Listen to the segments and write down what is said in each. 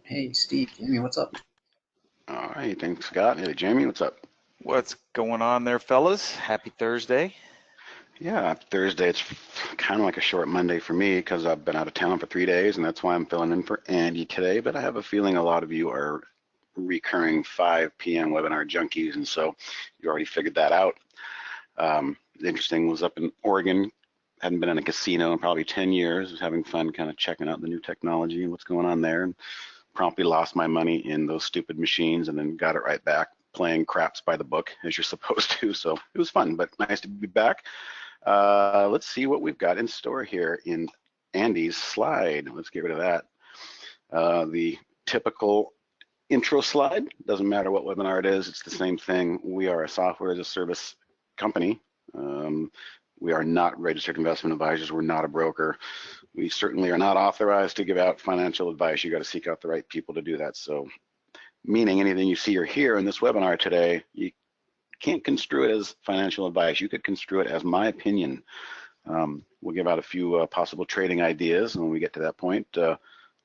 Hey, Steve, Jamie, what's up? All right, thanks, Scott. Hey, Jamie, what's up? What's going on there, fellas? Happy Thursday. Yeah, Thursday, it's kind of like a short Monday for me because I've been out of town for 3 days, and that's why I'm filling in for Andy today. But I have a feeling a lot of you are recurring 5 p.m. webinar junkies, and so you already figured that out. Interesting was up in Oregon, hadn't been in a casino in probably 10 years, was having fun kind of checking out the new technology and what's going on there, and promptly lost my money in those stupid machines and then got it right back playing craps by the book as you're supposed to. So it was fun, but nice to be back. Let's see what we've got in store here in Andy's slide. Let's get rid of that. The typical intro slide, doesn't matter what webinar it is, it's the same thing. We are a software as a service company. We are not registered investment advisors. We're not a broker. We certainly are not authorized to give out financial advice. You got to seek out the right people to do that. So meaning anything you see or hear in this webinar today, you can't construe it as financial advice. You could construe it as my opinion. We'll give out a few possible trading ideas, and when we get to that point,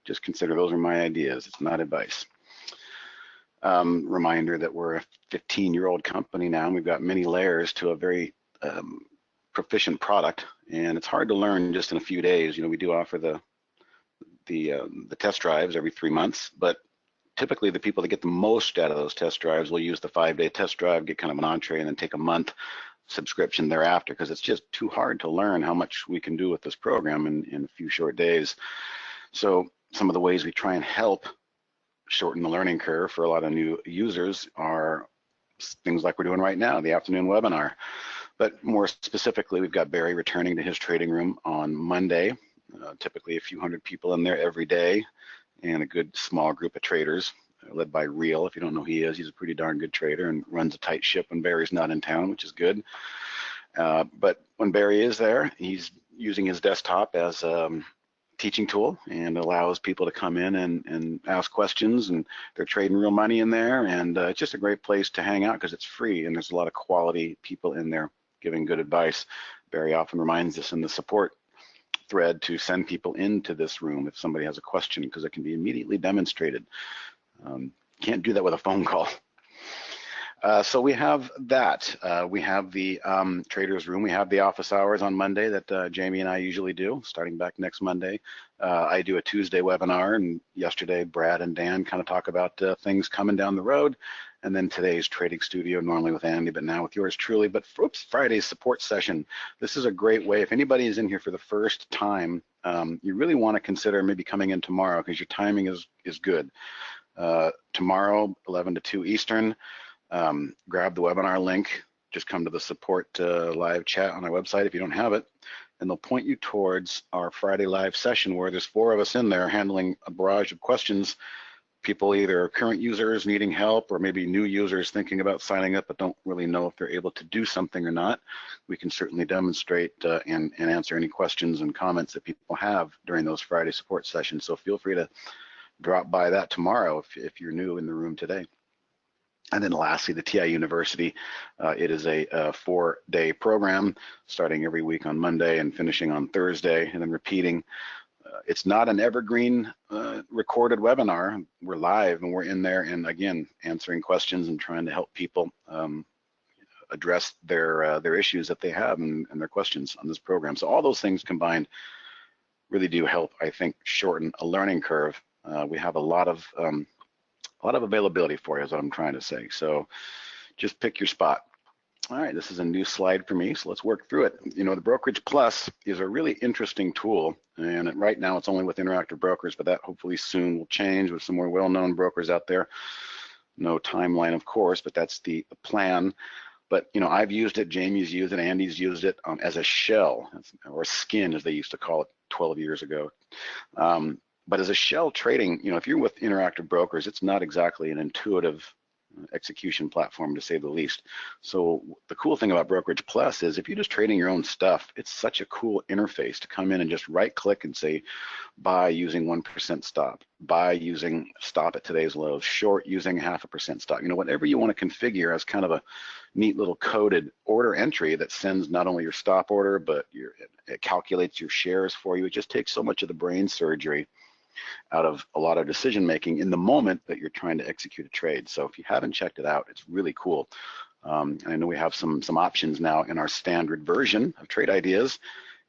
just consider those are my ideas. It's not advice. Reminder that we're a 15-year-old company now, and we've got many layers to a very proficient product, and it's hard to learn just in a few days. You know, we do offer the test drives every 3 months, but typically the people that get the most out of those test drives will use the 5-day test drive, get kind of an entree, and then take a month subscription thereafter, because it's just too hard to learn how much we can do with this program in a few short days. So some of the ways we try and help shorten the learning curve for a lot of new users are things like we're doing right now, the afternoon webinar. But more specifically, we've got Barry returning to his trading room on Monday, typically a few hundred people in there every day, and a good small group of traders led by Real. If you don't know who he is, he's a pretty darn good trader and runs a tight ship when Barry's not in town, which is good. But when Barry is there, he's using his desktop as a teaching tool and allows people to come in and ask questions, and they're trading real money in there, and it's just a great place to hang out because it's free and there's a lot of quality people in there giving good advice. Barry often reminds us in the support thread to send people into this room if somebody has a question, because it can be immediately demonstrated. Can't do that with a phone call. So we have that. We have the traders room. We have the office hours on Monday that Jamie and I usually do, starting back next Monday. I do a Tuesday webinar, and yesterday Brad and Dan kind of talk about things coming down the road. And then today's trading studio, normally with Andy, but now with yours truly. But Friday's support session. This is a great way. If anybody is in here for the first time, you really want to consider maybe coming in tomorrow, because your timing is good. Tomorrow, 11 to 2 Eastern. Grab the webinar link, just come to the support live chat on our website if you don't have it, and they'll point you towards our Friday live session where there's 4 of us in there handling a barrage of questions. People either current users needing help or maybe new users thinking about signing up but don't really know if they're able to do something or not. We can certainly demonstrate and answer any questions and comments that people have during those Friday support sessions. So feel free to drop by that tomorrow if you're new in the room today. And then lastly, the TI University. It is a 4-day program starting every week on Monday and finishing on Thursday, and then repeating. It's not an evergreen recorded webinar. We're live and we're in there, and again, answering questions and trying to help people address their issues that they have and their questions on this program. So all those things combined really do help, I think, shorten a learning curve. We have a lot of availability for you is what I'm trying to say. So just pick your spot. All right, this is a new slide for me, so let's work through it. You know, the Brokerage Plus is a really interesting tool, and right now it's only with Interactive Brokers, but that hopefully soon will change with some more well-known brokers out there. No timeline, of course, but that's the plan. But, you know, I've used it, Jamie's used it, Andy's used it as a shell, or skin, as they used to call it 12 years ago. But as a shell trading, you know, if you're with Interactive Brokers, it's not exactly an intuitive execution platform, to say the least. So the cool thing about Brokerage Plus is if you're just trading your own stuff, it's such a cool interface to come in and just right click and say buy using 1% stop, buy using stop at today's lows, short using 0.5% stop. You know, whatever you want to configure as kind of a neat little coded order entry that sends not only your stop order, but it calculates your shares for you. It just takes so much of the brain surgery out of a lot of decision making in the moment that you're trying to execute a trade. So if you haven't checked it out, it's really cool. I know we have some options now in our standard version of Trade Ideas.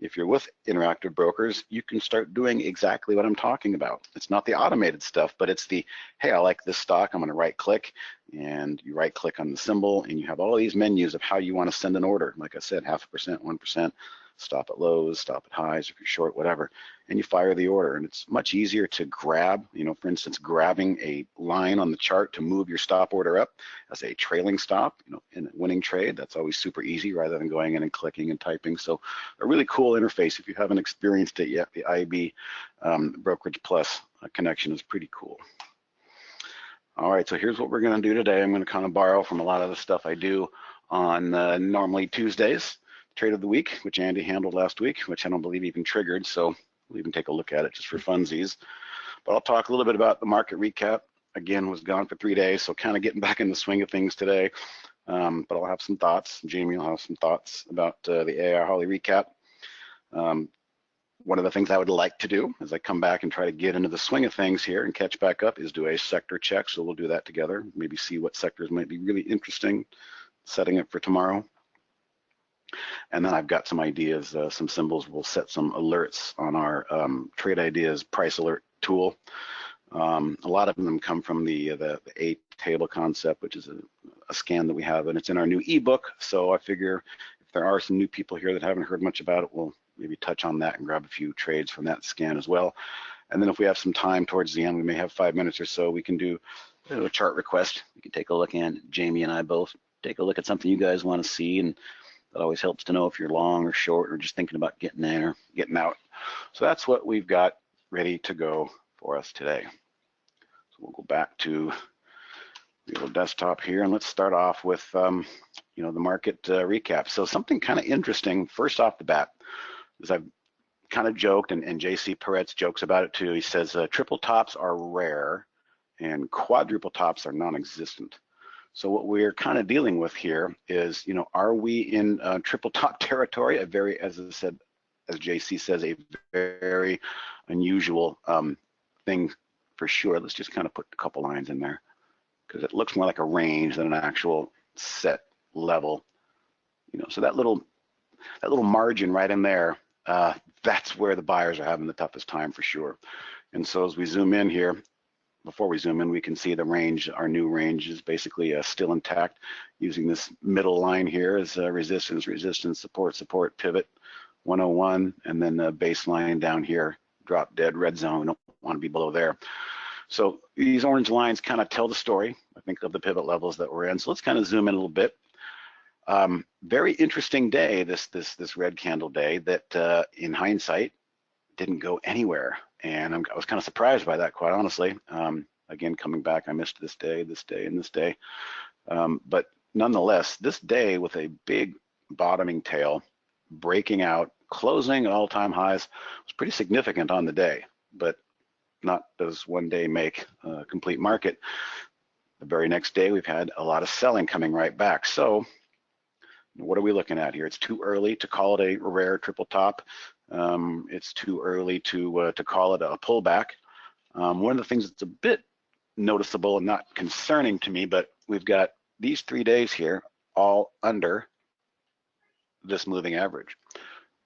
If you're with Interactive Brokers, you can start doing exactly what I'm talking about. It's not the automated stuff, but it's the, hey, I like this stock, I'm gonna right click, and you right click on the symbol, and you have all these menus of how you wanna send an order. Like I said, 0.5%, 1%, stop at lows, stop at highs, if you're short, whatever, and you fire the order. And it's much easier to grab, for instance, grabbing a line on the chart to move your stop order up as a trailing stop, in a winning trade. That's always super easy rather than going in and clicking and typing. So a really cool interface. If you haven't experienced it yet, the IB Brokerage Plus connection is pretty cool. All right, so here's what we're gonna do today. I'm gonna kind of borrow from a lot of the stuff I do on normally Tuesdays. Trade of the week, which Andy handled last week, which I don't believe even triggered, so we'll even take a look at it just for funsies. But I'll talk a little bit about the market recap. Again, was gone for 3 days, so kind of getting back in the swing of things today. But I'll have some thoughts. Jamie will have some thoughts about the AI Holly recap. One of the things I would like to do as I come back and try to get into the swing of things here and catch back up is do a sector check. So we'll do that together, maybe see what sectors might be really interesting, setting it for tomorrow. And then I've got some ideas, some symbols. We'll set some alerts on our Trade Ideas price alert tool. A lot of them come from the A table concept, which is a scan that we have, and it's in our new ebook. So I figure if there are some new people here that haven't heard much about it, we'll maybe touch on that and grab a few trades from that scan as well. And then if we have some time towards the end, we may have 5 minutes or so, we can do a chart request. We can take a look, and Jamie and I both take a look at something you guys want to see, and that always helps to know if you're long or short or just thinking about getting in or getting out. So that's what we've got ready to go for us today. So we'll go back to the old desktop here, and let's start off with the market recap. So something kind of interesting first off the bat is I've kind of joked, and JC Peretz jokes about it too. He says triple tops are rare and quadruple tops are non-existent. So what we're kind of dealing with here is, are we in triple top territory? A very, as I said, as JC says, a very unusual thing for sure. Let's just kind of put a couple lines in there because it looks more like a range than an actual set level. So that little margin right in there, that's where the buyers are having the toughest time for sure. And so as we zoom in here, before we zoom in, we can see the range. Our new range is basically still intact, using this middle line here as resistance, support, pivot, 101, and then the baseline down here, drop dead red zone. We don't want to be below there. So these orange lines kind of tell the story, I think, of the pivot levels that we're in. So let's kind of zoom in a little bit. Very interesting day, this red candle day that in hindsight didn't go anywhere. And I was kind of surprised by that, quite honestly. Again, coming back, I missed this day, and this day. But nonetheless, this day with a big bottoming tail, breaking out, closing at all-time highs, was pretty significant on the day, but not does one day make a complete market. The very next day, we've had a lot of selling coming right back. So what are we looking at here? It's too early to call it a rare triple top. It's too early to call it a pullback. One of the things that's a bit noticeable and not concerning to me, but we've got these 3 days here all under this moving average.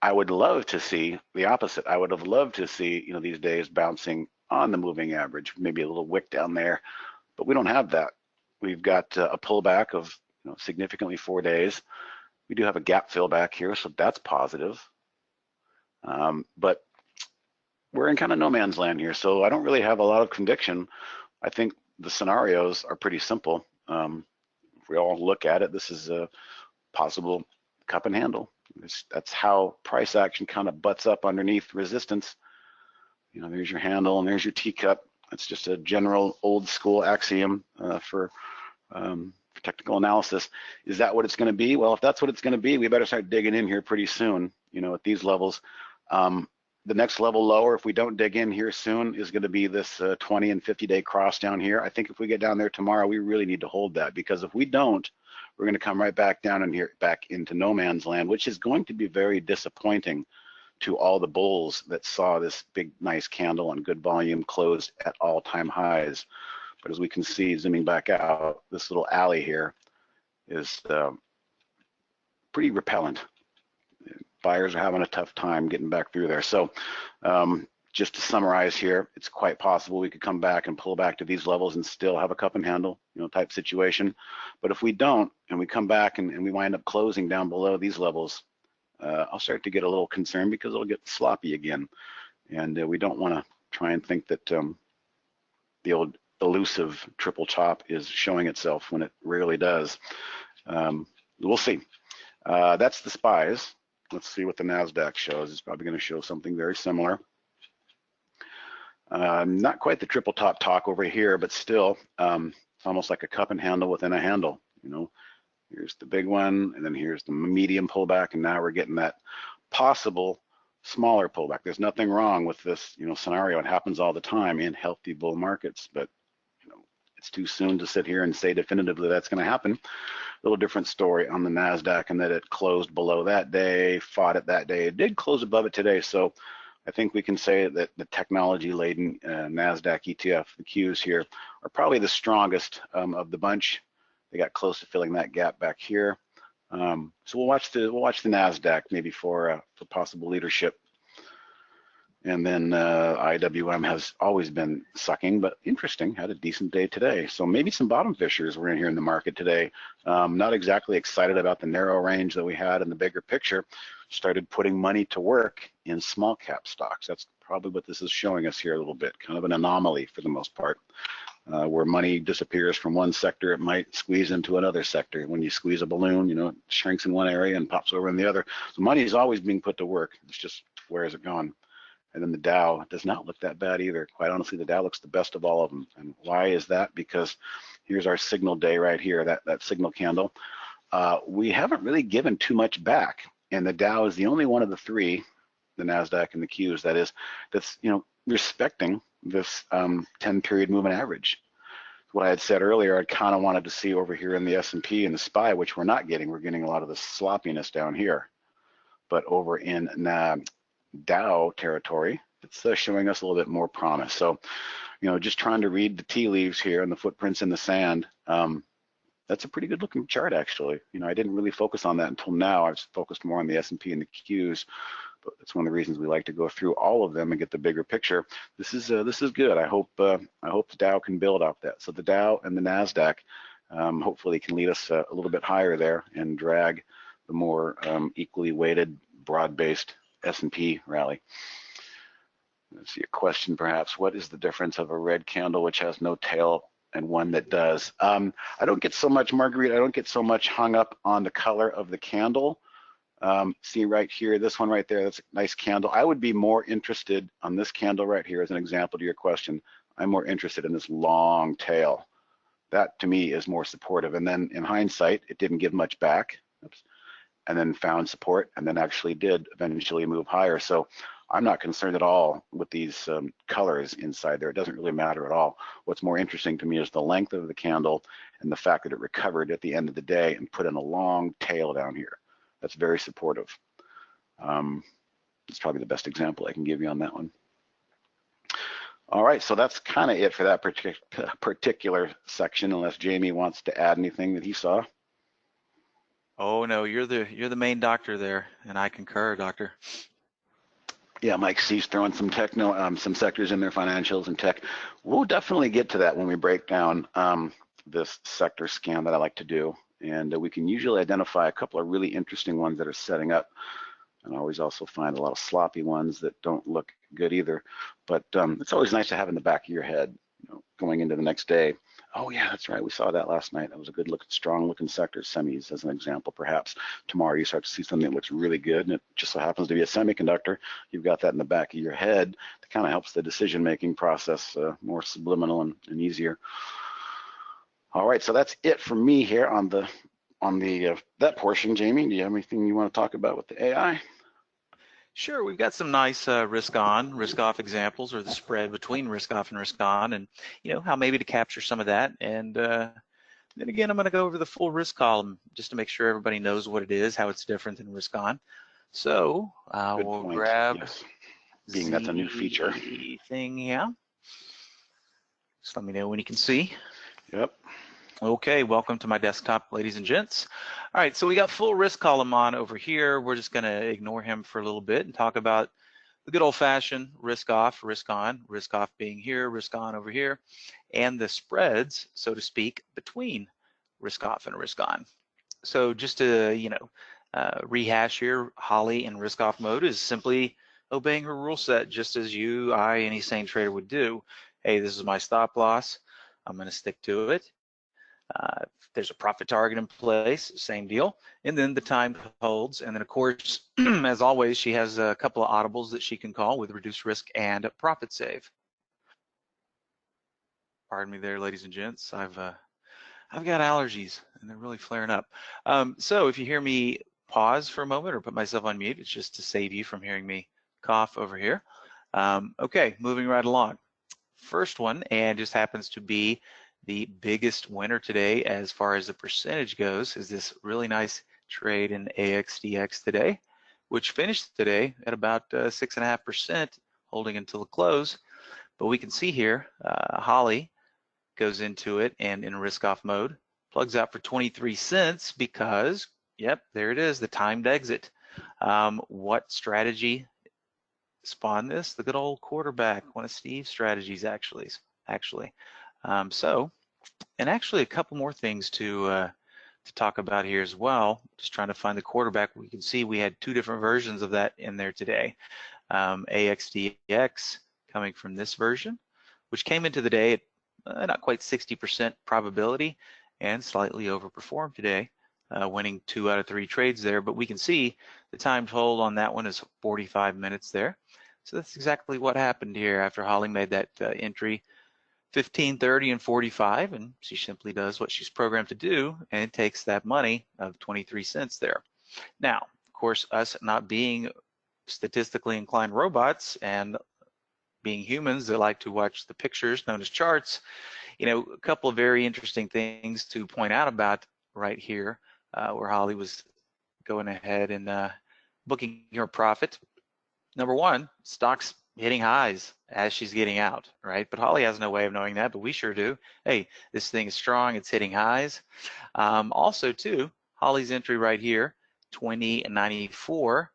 I would love to see the opposite. I would have loved to see these days bouncing on the moving average, maybe a little wick down there, but we don't have that. We've got a pullback of significantly 4 days. We do have a gap fill back here, so that's positive. But we're in kind of no man's land here, so I don't really have a lot of conviction. I think the scenarios are pretty simple. If we all look at it, this is a possible cup and handle. That's how price action kind of butts up underneath resistance. There's your handle and there's your teacup. That's just a general old school axiom for technical analysis. Is that what it's going to be? Well, if that's what it's going to be, we better start digging in here pretty soon. At these levels. The next level lower, if we don't dig in here soon, is going to be this 20 and 50-day cross down here. I think if we get down there tomorrow, we really need to hold that, because if we don't, we're going to come right back down in here, back into no man's land, which is going to be very disappointing to all the bulls that saw this big, nice candle on good volume closed at all-time highs. But as we can see, zooming back out, this little alley here is pretty repellent. Buyers are having a tough time getting back through there. So just to summarize here, it's quite possible we could come back and pull back to these levels and still have a cup and handle, type situation. But if we don't, and we come back and we wind up closing down below these levels, I'll start to get a little concerned because it'll get sloppy again. And we don't want to try and think that the old elusive triple top is showing itself when it rarely does. We'll see. That's the SPYs. Let's see what the NASDAQ shows. It's probably going to show something very similar. Not quite the triple top talk over here, but still, it's almost like a cup and handle within a handle. Here's the big one, and then here's the medium pullback, and now we're getting that possible smaller pullback. There's nothing wrong with this, scenario. It happens all the time in healthy bull markets, but it's too soon to sit here and say definitively that's going to happen. A little different story on the NASDAQ, and that it closed below that day, fought it that day. It did close above it today, so I think we can say that the technology-laden NASDAQ ETF, the Qs here, are probably the strongest of the bunch. They got close to filling that gap back here. So we'll watch the NASDAQ maybe for possible leadership. And then IWM has always been sucking, but interesting, had a decent day today. So maybe some bottom fishers were in here in the market today. Not exactly excited about the narrow range that we had in the bigger picture. Started putting money to work in small cap stocks. That's probably what this is showing us here a little bit, kind of an anomaly for the most part. Where money disappears from one sector, it might squeeze into another sector. When you squeeze a balloon, it shrinks in one area and pops over in the other. So money is always being put to work. It's just, where is it gone? And then the Dow does not look that bad either. Quite honestly, the Dow looks the best of all of them. And why is that? Because here's our signal day right here, that signal candle. We haven't really given too much back. And the Dow is the only one of the three, the NASDAQ and the Qs, that's respecting this 10-period moving average. What I had said earlier, I kind of wanted to see over here in the S&P and the SPY, which we're not getting. We're getting a lot of the sloppiness down here. But over in Dow territory, it's showing us a little bit more promise. So, just trying to read the tea leaves here and the footprints in the sand. That's a pretty good looking chart, actually. I didn't really focus on that until now. I was focused more on the S&P and the Qs, but that's one of the reasons we like to go through all of them and get the bigger picture. This is good. I hope the Dow can build off that. So the Dow and the NASDAQ hopefully can lead us a little bit higher there and drag the more equally weighted, broad-based S&P rally. Let's see, a question perhaps. What is the difference of a red candle which has no tail and one that does? I don't get so much, Marguerite, I don't get so much hung up on the color of the candle. See right here, this one right there, that's a nice candle. I would be more interested on this candle right here as an example to your question. I'm more interested in this long tail. That to me is more supportive. And then in hindsight, it didn't give much back. Oops. And then found support and then actually did eventually move higher. So I'm not concerned at all with these colors inside there. It doesn't really matter at all. What's more interesting to me is the length of the candle and the fact that it recovered at the end of the day and put in a long tail down here. That's very supportive. It's probably the best example I can give you on that one. All right, so that's kind of it for that particular section, unless Jamie wants to add anything that he saw. Oh no, you're the main doctor there, and I concur, doctor. Yeah, Mike C's throwing some some sectors in there, financials and tech. We'll definitely get to that when we break down this sector scan that I like to do, and we can usually identify a couple of really interesting ones that are setting up. And I always also find a lot of sloppy ones that don't look good either. But it's always nice to have in the back of your head, going into the next day. Oh yeah, that's right. We saw that last night. That was a good looking, strong looking sector, semis as an example. Perhaps tomorrow you start to see something that looks really good and it just so happens to be a semiconductor. You've got that in the back of your head. That kind of helps the decision-making process more subliminal and easier. All right, so that's it for me here on that portion. Jamie, do you have anything you want to talk about with the AI? Sure, we've got some nice risk on, risk off examples, or the spread between risk off and risk on, and how maybe to capture some of that. And then again, I'm going to go over the full risk column just to make sure everybody knows what it is, how it's different than risk on. So Good we'll point. grab Yes, being that's a new feature. the thing here. Just let me know when you can see. Yep. Okay, welcome to my desktop, ladies and gents. All right, so we got full risk column on over here. We're just gonna ignore him for a little bit and talk about the good old-fashioned risk off, risk on, risk off being here, risk on over here, and the spreads, so to speak, between risk off and risk on. So just to rehash here, Holly in risk off mode is simply obeying her rule set, just as you, I, any sane trader would do. Hey, this is my stop loss. I'm going to stick to it. If there's a profit target in place, same deal. And then the time holds. And then, of course, as always, she has a couple of audibles that she can call with reduced risk and profit save. Pardon me there, ladies and gents. I've got allergies and they're really flaring up. So if you hear me pause for a moment or put myself on mute, it's just to save you from hearing me cough over here. Okay, moving right along. First one, and just happens to be the biggest winner today as far as the percentage goes, is this really nice trade in AXDX today, which finished today at about 6.5%, holding until the close. But we can see here, Holly goes into it and in risk off mode, plugs out for 23 cents because, yep, there it is, the timed exit. What strategy spawned this? The good old quarterback, one of Steve's strategies actually. And actually a couple more things to talk about here as well. Just trying to find the quarterback. We can see we had two different versions of that in there today. AXDX coming from this version, which came into the day at not quite 60% probability and slightly overperformed today, winning 2 out of 3 trades there. But we can see the timed hold on that one is 45 minutes there. So that's exactly what happened here after Holly made that entry 15, 30, and 45, and she simply does what she's programmed to do and takes that money of 23 cents there. Now, of course, us not being statistically inclined robots and being humans that like to watch the pictures known as charts, a couple of very interesting things to point out about right here, where Holly was going ahead and booking her profit. Number one, stocks hitting highs as she's getting out, right? But Holly has no way of knowing that, but we sure do. Hey, this thing is strong, it's hitting highs. Also too, Holly's entry right here, 2094,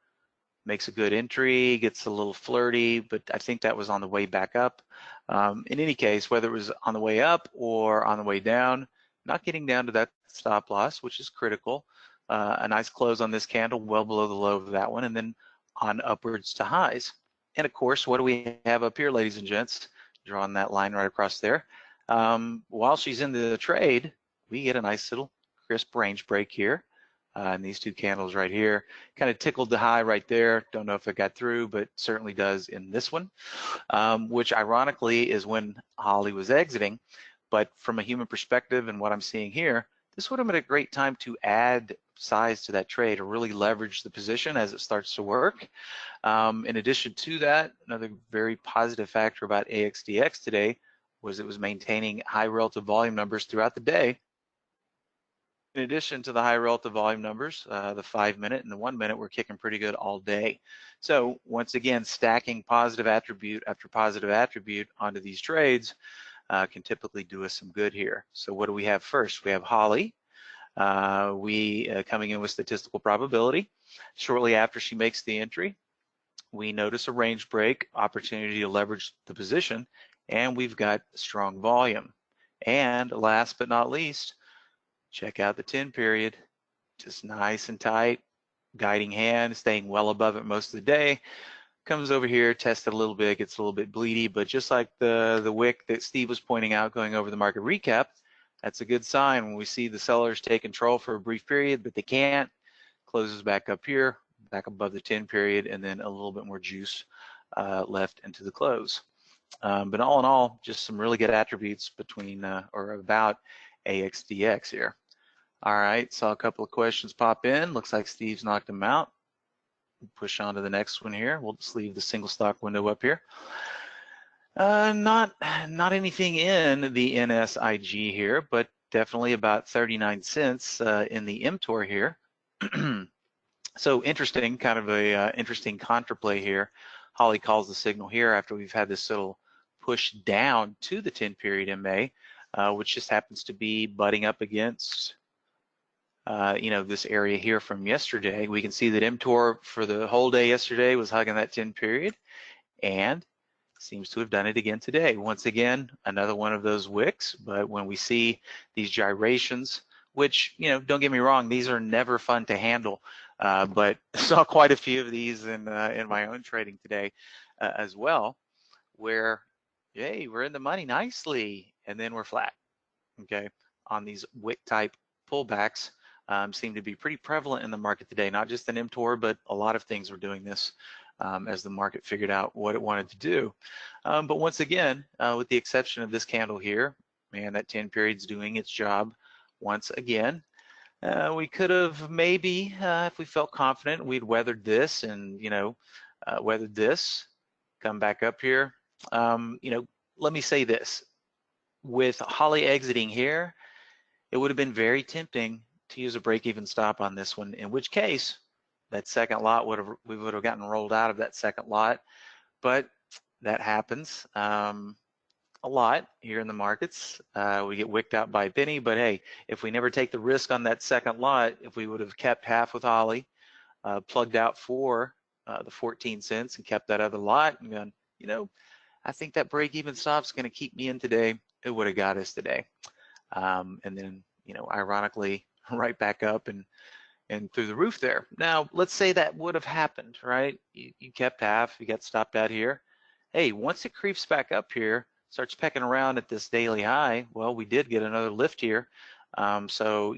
makes a good entry, gets a little flirty, but I think that was on the way back up. In any case, whether it was on the way up or on the way down, not getting down to that stop loss, which is critical. A nice close on this candle, well below the low of that one, and then on upwards to highs. And of course, what do we have up here, ladies and gents? Drawing that line right across there. While she's in the trade, we get a nice little crisp range break here. And these two candles right here kind of tickled the high right there. Don't know if it got through, but certainly does in this one, which ironically is when Holly was exiting. But from a human perspective and what I'm seeing here, this would have been a great time to add size to that trade or really leverage the position as it starts to work. In addition to that, another very positive factor about AXDX today was it was maintaining high relative volume numbers throughout the day. In addition to the high relative volume numbers, the 5-minute and the 1-minute were kicking pretty good all day. So once again, stacking positive attribute after positive attribute onto these trades can typically do us some good here. So what do we have first? We have Holly. Coming in with statistical probability. Shortly after she makes the entry, we notice a range break, opportunity to leverage the position, and we've got strong volume. And last but not least, check out the 10 period, just nice and tight, guiding hand, staying well above it most of the day. Comes over here, tests it a little bit, gets a little bit bleedy, but just like the wick that Steve was pointing out going over the market recap, that's a good sign when we see the sellers take control for a brief period, but they can't. Closes back up here, back above the 10 period, and then a little bit more juice left into the close. But all in all, just some really good attributes between or about AXDX here. All right, saw a couple of questions pop in. Looks like Steve's knocked them out. Push on to the next one here. We'll just leave the single stock window up here. Not anything in the NSIG here, but definitely about 39 cents in the MTOR here. So interesting, kind of a interesting contraplay here. Holly calls the signal here after we've had this little push down to the 10 period MA, which just happens to be butting up against this area here from yesterday. We can see that mTOR for the whole day yesterday was hugging that 10 period and seems to have done it again today. Once again, another one of those wicks, but when we see these gyrations, which, don't get me wrong, these are never fun to handle, but saw quite a few of these in my own trading today as well, where, hey, we're in the money nicely, and then we're flat, okay? On these wick type pullbacks, seem to be pretty prevalent in the market today, not just in mTOR, but a lot of things were doing this as the market figured out what it wanted to do. But once again, with the exception of this candle here, man, that 10 period's doing its job once again. We could have maybe, if we felt confident, we'd weathered this and, weathered this, come back up here. Let me say this. With Holly exiting here, it would have been very tempting to use a break-even stop on this one, in which case that second lot we would have gotten rolled out of that second lot. But that happens a lot here in the markets. We get wicked out by a penny, but hey, if we never take the risk on that second lot, if we would have kept half with Holly, plugged out for the 14 cents and kept that other lot, and gone, I think that break-even stop's going to keep me in today. It would have got us today. And then, ironically, right back up and through the roof there. Now, let's say that would have happened, right? You kept half, you got stopped out here. Hey, once it creeps back up here, starts pecking around at this daily high, well, we did get another lift here. So,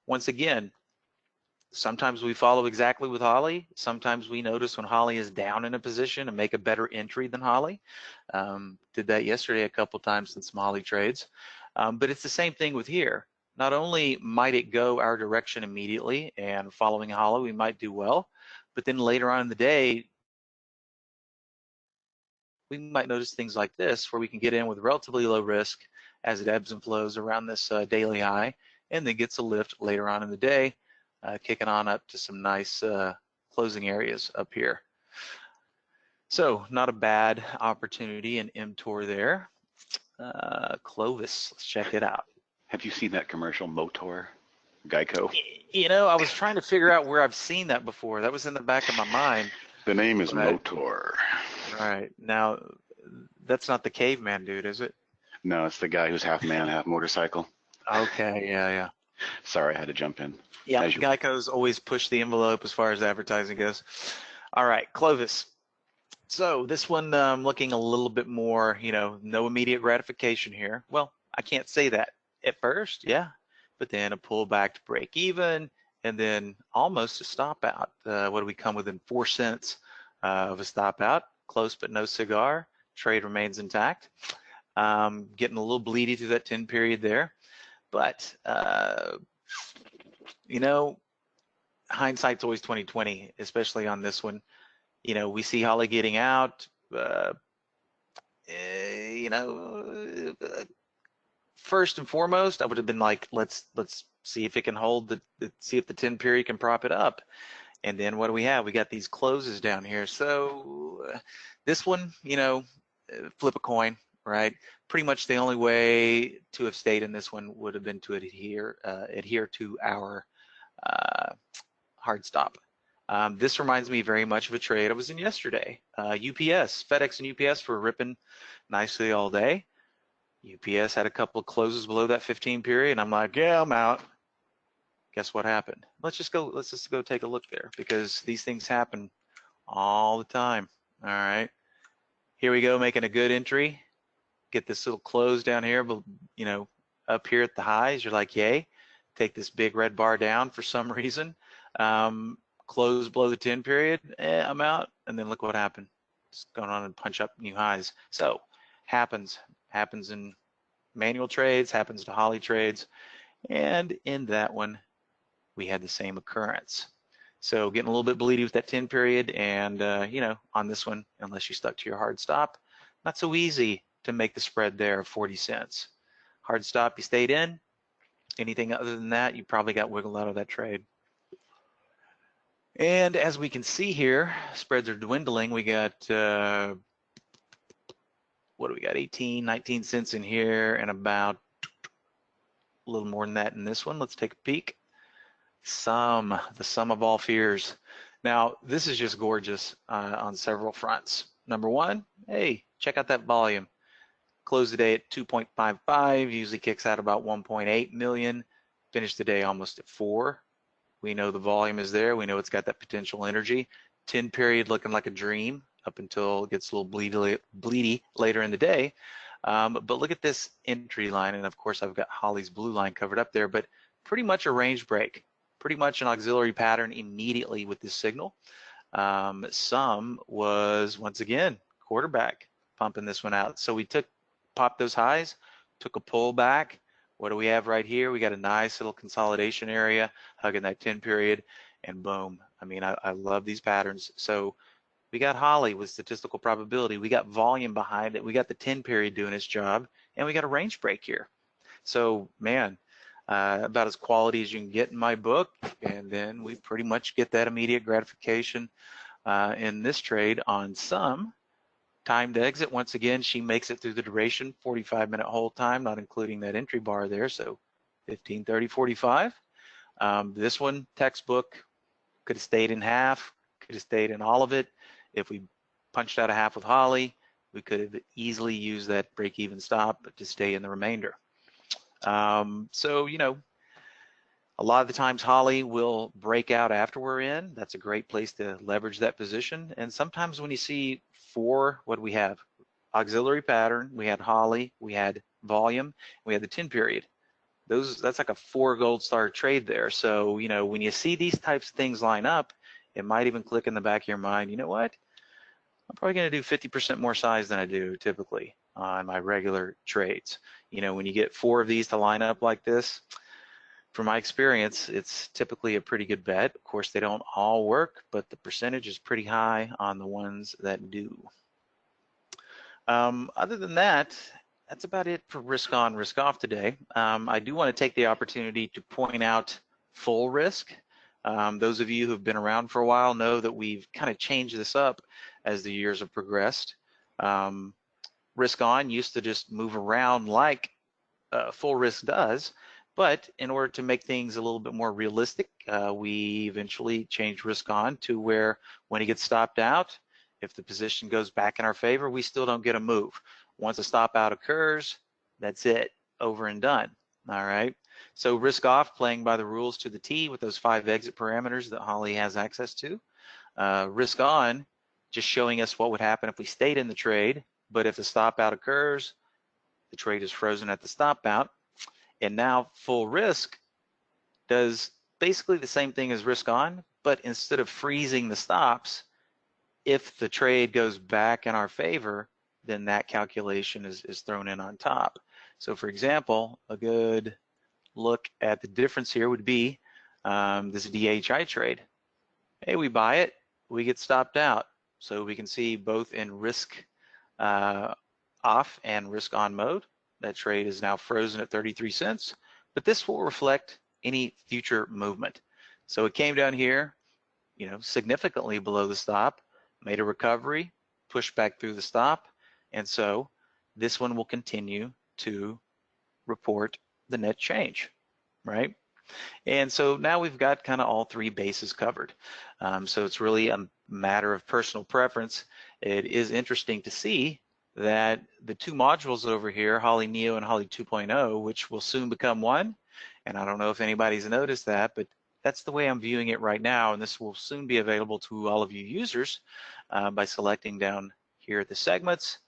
once again, sometimes we follow exactly with Holly. Sometimes we notice when Holly is down in a position and make a better entry than Holly. Did that yesterday a couple times in some Holly trades. But it's the same thing with here. Not only might it go our direction immediately and following Holly, we might do well, but then later on in the day, we might notice things like this where we can get in with relatively low risk as it ebbs and flows around this daily high and then gets a lift later on in the day, kicking on up to some nice closing areas up here. So not a bad opportunity in mTOR there. Clovis, let's check it out. Have you seen that commercial, Motor, Geico? I was trying to figure out where I've seen that before. That was in the back of my mind. The name is Motor. Right. Now, that's not the caveman dude, is it? No, it's the guy who's half man, half motorcycle. Okay, yeah. Sorry, I had to jump in. Yeah, Geico's always push the envelope as far as advertising goes. All right, Clovis. So this one looking a little bit more, no immediate gratification here. Well, I can't say that at first, yeah, but then a pullback to break even and then almost a stop out. What do we come within 4 cents of a stop out? Close but no cigar. Trade remains intact. Getting a little bleedy through that 10 period there, but hindsight's always 20/20, especially on this one. We see Holly getting out. First and foremost, I would have been like, let's see if it can hold see if the 10 period can prop it up. And then what do we have? We got these closes down here. So this one, flip a coin, right? Pretty much the only way to have stayed in this one would have been to adhere to our hard stop. This reminds me very much of a trade I was in yesterday. UPS, FedEx and UPS were ripping nicely all day. UPS had a couple of closes below that 15 period, and I'm like, yeah, I'm out. Guess what happened? Let's just go take a look there, because these things happen all the time. All right, here we go, making a good entry. Get this little close down here, but up here at the highs, you're like, yay. Take this big red bar down for some reason. Close below the 10 period, I'm out, and then look what happened. Just going on and punch up new highs. So happens in manual trades, happens to Holly trades, and in that one we had the same occurrence. So getting a little bit bleedy with that 10 period, and on this one, unless you stuck to your hard stop, not so easy to make the spread there of 40 cents. Hard stop, you stayed in. Anything other than that, you probably got wiggled out of that trade. And as we can see here, spreads are dwindling. We got, what do we got, 18, 19 cents in here, and about a little more than that in this one. Let's take a peek. The sum of all fears. Now, this is just gorgeous on several fronts. Number one, hey, check out that volume. Closed the day at 2.55, usually kicks out about 1.8 million. Finished the day almost at 4. We know the volume is there. We know it's got that potential energy. 10 period looking like a dream up until it gets a little bleedy later in the day. But look at this entry line, and of course I've got Holly's blue line covered up there, but pretty much a range break, pretty much an auxiliary pattern immediately with this signal. Some was, once again, quarterback pumping this one out. So we popped those highs, took a pull back. What do we have right here? We got a nice little consolidation area, hugging that 10 period, and boom. I mean, I love these patterns. So we got Holly with statistical probability. We got volume behind it. We got the 10 period doing its job, and we got a range break here. So, man, about as quality as you can get in my book. And then we pretty much get that immediate gratification in this trade on some. Timed exit, once again, she makes it through the duration, 45-minute hold time, not including that entry bar there, so 15, 30, 45. This one, textbook, could have stayed in half, could have stayed in all of it. If we punched out a half with Holly, we could have easily used that break-even stop to stay in the remainder. So, you know, a lot of the times Holly will break out after we're in. That's a great place to leverage that position. And sometimes when you see what do we have? Auxiliary pattern, we had Holly, we had volume, we had the 10 period. That's like a 4 gold star trade there. So, you know, when you see these types of things line up, it might even click in the back of your mind, you know what? I'm probably going to do 50% more size than I do typically on my regular trades. You know, when you get 4 of these to line up like this, from my experience, it's typically a pretty good bet. Of course, they don't all work, but the percentage is pretty high on the ones that do. Other than that, that's about it for risk on, risk off today. I do want to take the opportunity to point out full risk. Those of you who've been around for a while know that we've kind of changed this up as the years have progressed. Risk on used to just move around like full risk does, but in order to make things a little bit more realistic, we eventually changed risk on to where when it gets stopped out, if the position goes back in our favor, we still don't get a move. Once a stop out occurs, that's it, over and done. All right. So risk off, playing by the rules to the T with those 5 exit parameters that Holly has access to. Risk on, just showing us what would happen if we stayed in the trade, but if the stop out occurs, the trade is frozen at the stop out. And now full risk does basically the same thing as risk on, but instead of freezing the stops, if the trade goes back in our favor, then that calculation is thrown in on top. So for example, a good look at the difference here would be this DHI trade. Hey, we buy it, we get stopped out. So we can see both in risk off and risk on mode. That trade is now frozen at 33 cents, but this will reflect any future movement. So it came down here, you know, significantly below the stop, made a recovery, pushed back through the stop, and so this one will continue to report the net change, right? And so now we've got kind of all 3 bases covered. So it's really a matter of personal preference. It is interesting to see that the 2 modules over here, Holly Neo and Holly 2.0, which will soon become one, and I don't know if anybody's noticed that, but that's the way I'm viewing it right now, and this will soon be available to all of you users by selecting down here at the segments.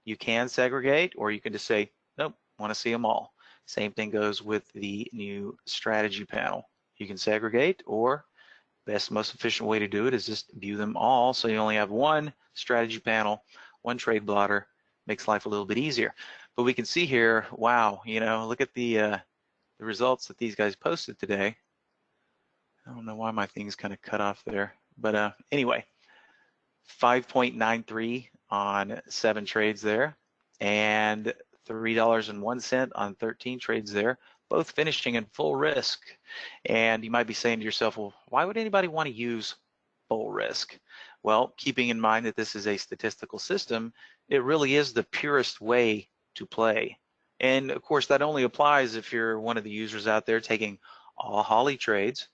You can segregate, or you can just say, nope, want to see them all. Same thing goes with the new strategy panel. You can segregate, or best, most efficient way to do it is just view them all, so you only have one strategy panel, one trade blotter. Makes life a little bit easier. But we can see here, wow, you know, look at the results that these guys posted today. I don't know why my thing's kind of cut off there, but anyway, 5.93 on 7 trades there, and $3.01 on 13 trades there, both finishing in full risk. And you might be saying to yourself, well, why would anybody want to use bull risk? Well, keeping in mind that this is a statistical system, it really is the purest way to play. And of course, that only applies if you're one of the users out there taking all Holly trades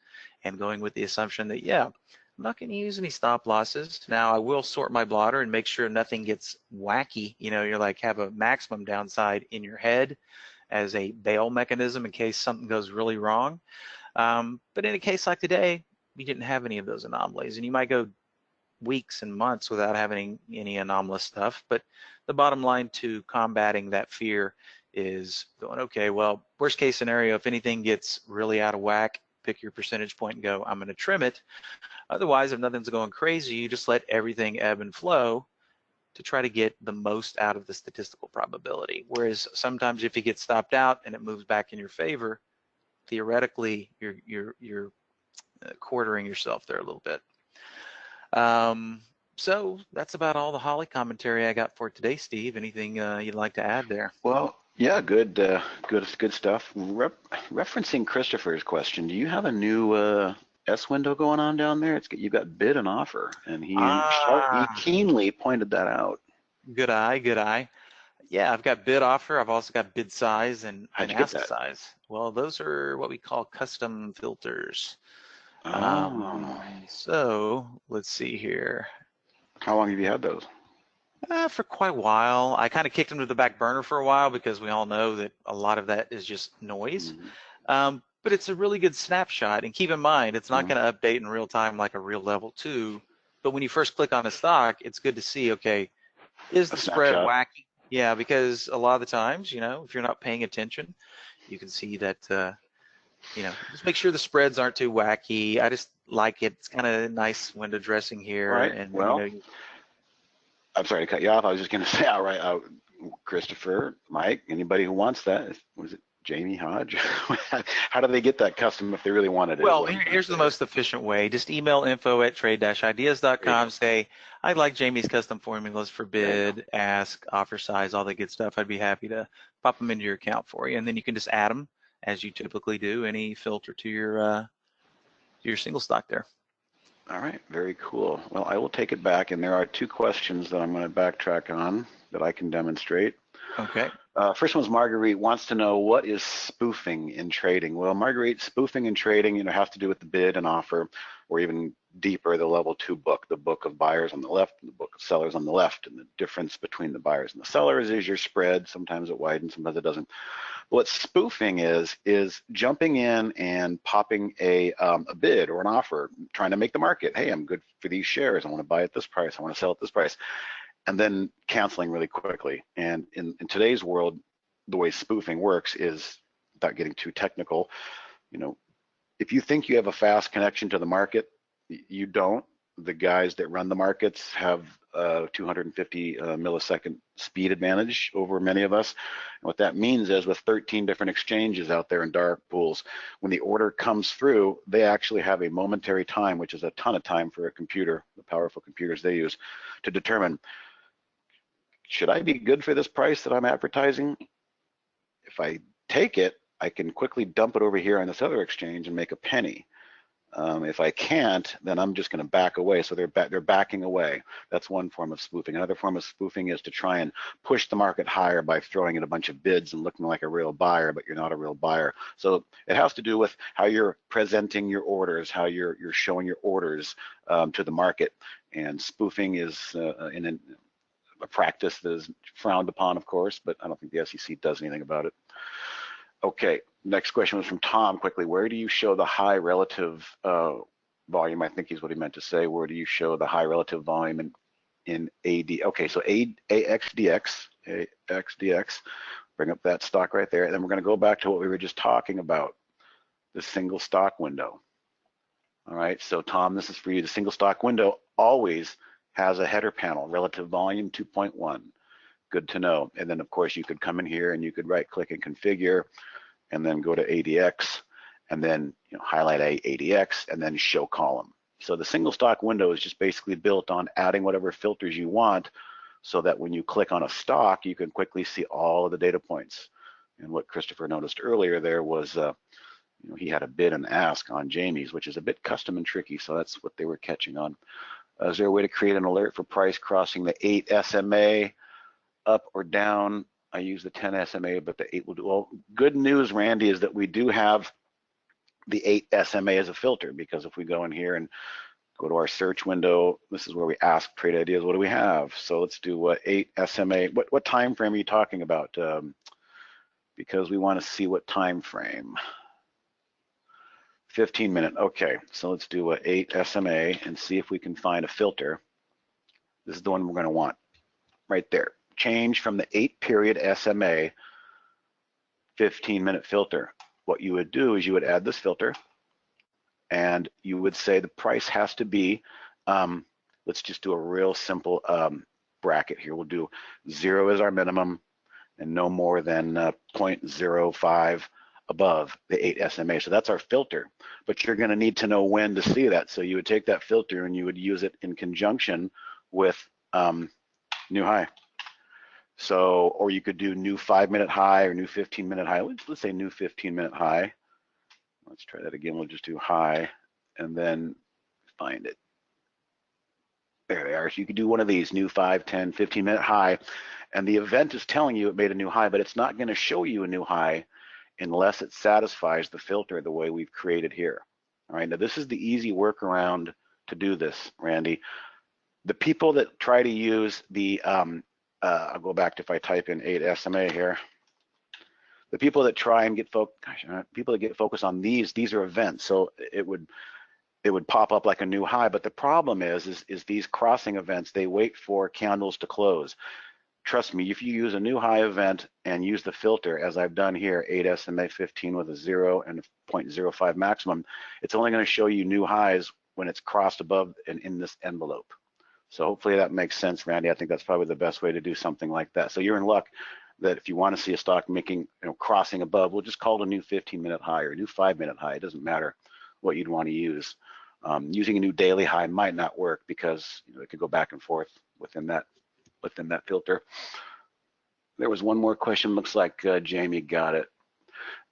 and going with the assumption that, yeah, I'm not going to use any stop losses. Now, I will sort my blotter and make sure nothing gets wacky. You know, you're like have a maximum downside in your head as a bail mechanism in case something goes really wrong. But in a case like today, we didn't have any of those anomalies, and you might go weeks and months without having any anomalous stuff. But the bottom line to combating that fear is going, okay, well, worst case scenario, if anything gets really out of whack, pick your percentage point and go, I'm going to trim it. Otherwise, if nothing's going crazy, you just let everything ebb and flow to try to get the most out of the statistical probability. Whereas sometimes if you get stopped out and it moves back in your favor, theoretically, you're quartering yourself there a little bit. So that's about all the Holly commentary I got for today, Steve. Anything you'd like to add there? Well, yeah, good stuff. Referencing Christopher's question, do you have a new S window going on down there? You've got bid and offer, and he keenly pointed that out. Good eye, good eye. Yeah, I've got bid offer. I've also got bid size and ask size. Well, those are what we call custom filters. So let's see here. How long have you had those? For quite a while. I kind of kicked them to the back burner for a while because we all know that a lot of that is just noise. But it's a really good snapshot. And keep in mind, it's not going to update in real time like a real level 2. But when you first click on a stock, it's good to see, okay, is the spread wacky? Yeah, because a lot of the times, you know, if you're not paying attention, you can see that, you know, just make sure the spreads aren't too wacky. I just like it. It's kind of nice window dressing here. Right. And, well, you know, I'm sorry to cut you off. I was just going to say, all right, Christopher, Mike, anybody who wants that, was it Jamie Hodge? How do they get that custom if they really wanted it? Well, here's the most efficient way. Just email info@trade-ideas.com. Say, I'd like Jamie's custom formulas for bid, ask, offer size, all that good stuff. I'd be happy to pop them into your account for you. And then you can just add them, as you typically do, any filter to your single stock there. All right, very cool. Well, I will take it back, and there are 2 questions that I'm going to backtrack on that I can demonstrate. Okay. First one's Marguerite wants to know, what is spoofing in trading? Well, Marguerite, spoofing in trading, you know, has to do with the bid and offer, or even deeper, the level 2 book, the book of buyers on the left and the book of sellers on the left. And the difference between the buyers and the sellers is your spread. Sometimes it widens, sometimes it doesn't. What spoofing is jumping in and popping a bid or an offer, trying to make the market. Hey, I'm good for these shares. I want to buy at this price. I want to sell at this price. And then canceling really quickly. And in today's world, the way spoofing works is, without getting too technical, you know, if you think you have a fast connection to the market, you don't. The guys that run the markets have 250 millisecond speed advantage over many of us. And what that means is, with 13 different exchanges out there in dark pools, when the order comes through, they actually have a momentary time, which is a ton of time for a computer, the powerful computers they use, to determine, should I be good for this price that I'm advertising? If I take it, I can quickly dump it over here on this other exchange and make a penny. If I can't, then I'm just going to back away. So they're backing away. That's one form of spoofing. Another form of spoofing is to try and push the market higher by throwing in a bunch of bids and looking like a real buyer, but you're not a real buyer. So it has to do with how you're presenting your orders, how you're showing your orders to the market. And spoofing is a practice that is frowned upon, of course, but I don't think the SEC does anything about it. Okay, next question was from Tom, quickly. Where do you show the high relative volume? I think is what he meant to say. Where do you show the high relative volume in AD? Okay, so AXDX, bring up that stock right there. And then we're gonna go back to what we were just talking about, the single stock window. All right, so Tom, this is for you. The single stock window always has a header panel, relative volume 2.1. Good to know. And then of course you could come in here and you could right click and configure, and then go to ADX, and then highlight ADX, and then show column. So the single stock window is just basically built on adding whatever filters you want, so that when you click on a stock, you can quickly see all of the data points. And what Christopher noticed earlier there was You know, he had a bid and ask on Jamie's, which is a bit custom and tricky, so that's what they were catching on. Is there a way to create an alert for price crossing the 8 SMA up or down? I use the 10 SMA, but the 8 will do. Well, good news, Randy, is that we do have the 8 SMA as a filter, because if we go in here and go to our search window, this is where we ask trade ideas, what do we have? So let's do 8 SMA. What time frame are you talking about? Because we want to see what time frame. 15-minute, okay. So let's do 8 SMA and see if we can find a filter. This is the one we're going to want right there. Change from the 8-period SMA 15-minute filter. What you would do is you would add this filter, and you would say the price has to be, let's just do a real simple bracket here. We'll do 0 as our minimum and no more than 0.05 above the 8 SMA. So that's our filter, but you're going to need to know when to see that. So you would take that filter and you would use it in conjunction with new high. So, or you could do new 5-minute high or new 15-minute high. Let's say new 15-minute high. Let's try that again. We'll just do high and then find it. There they are. So you could do one of these, new 5, 10, 15-minute high, and the event is telling you it made a new high, but it's not going to show you a new high unless it satisfies the filter the way we've created here. All right, now this is the easy workaround to do this, Randy. The people that try to use the, I'll go back to if I type in 8 SMA here. The people that try and get people that get focused on these are events. So it would pop up like a new high, but the problem is these crossing events, they wait for candles to close. Trust me, if you use a new high event and use the filter, as I've done here, 8 SMA 15 with a 0 and a 0.05 maximum, it's only going to show you new highs when it's crossed above and in this envelope. So hopefully that makes sense, Randy. I think that's probably the best way to do something like that. So you're in luck that if you want to see a stock making, crossing above, we'll just call it a new 15-minute high or a new 5-minute high. It doesn't matter what you'd want to use. Using a new daily high might not work because it could go back and forth within that filter. There was one more question. Looks like Jamie got it.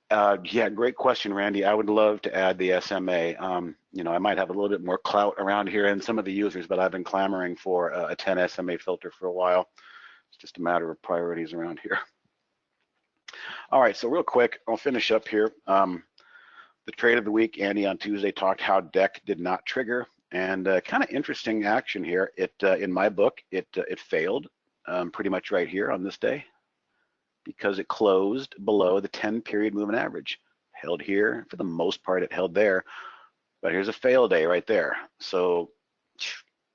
Yeah, great question, Randy. I would love to add the SMA. I might have a little bit more clout around here in some of the users, but I've been clamoring for a 10 SMA filter for a while. It's just a matter of priorities around here. All right, so real quick, I'll finish up here. The trade of the week, Andy on Tuesday talked how DEC did not trigger, and kind of interesting action here. It in my book, it failed pretty much right here on this day because it closed below the 10-period moving average. Held here for the most part, it held there, but here's a fail day right there. So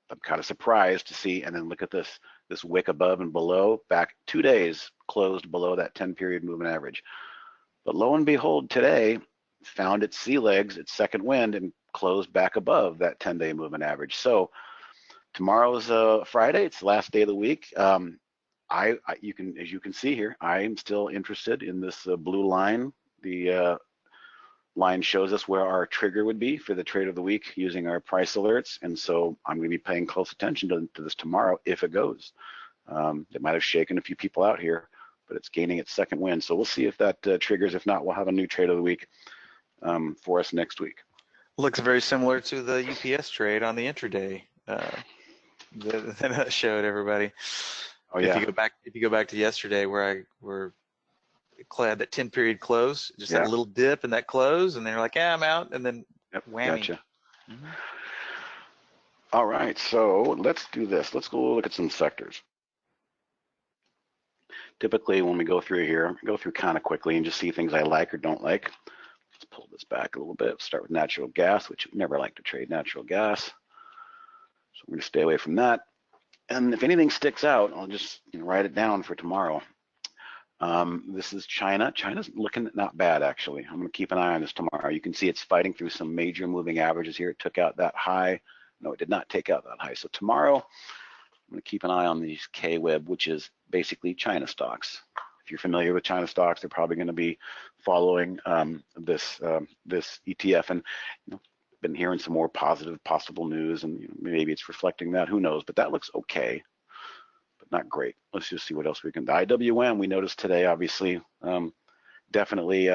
I'm kind of surprised to see, and then look at this wick above and below, back 2 days closed below that 10-period moving average. But lo and behold, today found its sea legs, its second wind, and closed back above that 10-day moving average. So tomorrow's Friday. It's the last day of the week. As you can see here, I am still interested in this blue line. The line shows us where our trigger would be for the trade of the week using our price alerts, and so I'm going to be paying close attention to this tomorrow if it goes. It might have shaken a few people out here, but it's gaining its second wind. So we'll see if that triggers. If not, we'll have a new trade of the week for us next week. Looks very similar to the UPS trade on the intraday that showed everybody. Oh yeah. If you go back to yesterday, where had that 10-period close, just had a little dip in that close, and they're like, "Yeah, I'm out," and then whammy. Gotcha. All right, so let's do this. Let's go look at some sectors. Typically, when we go through here, go through kind of quickly and just see things I like or don't like. Let's pull this back a little bit. Start with natural gas, which we never like to trade natural gas. So we're going to stay away from that. And if anything sticks out, I'll just write it down for tomorrow. This is China. China's looking not bad, actually. I'm going to keep an eye on this tomorrow. You can see it's fighting through some major moving averages here. It took out that high. No, it did not take out that high. So tomorrow, I'm going to keep an eye on these K-Web, which is basically China stocks. If you're familiar with China stocks, they're probably going to be following this ETF, and been hearing some more positive possible news, and maybe it's reflecting that. Who knows? But that looks okay, but not great. Let's just see what else we can. The IWM we noticed today, obviously, definitely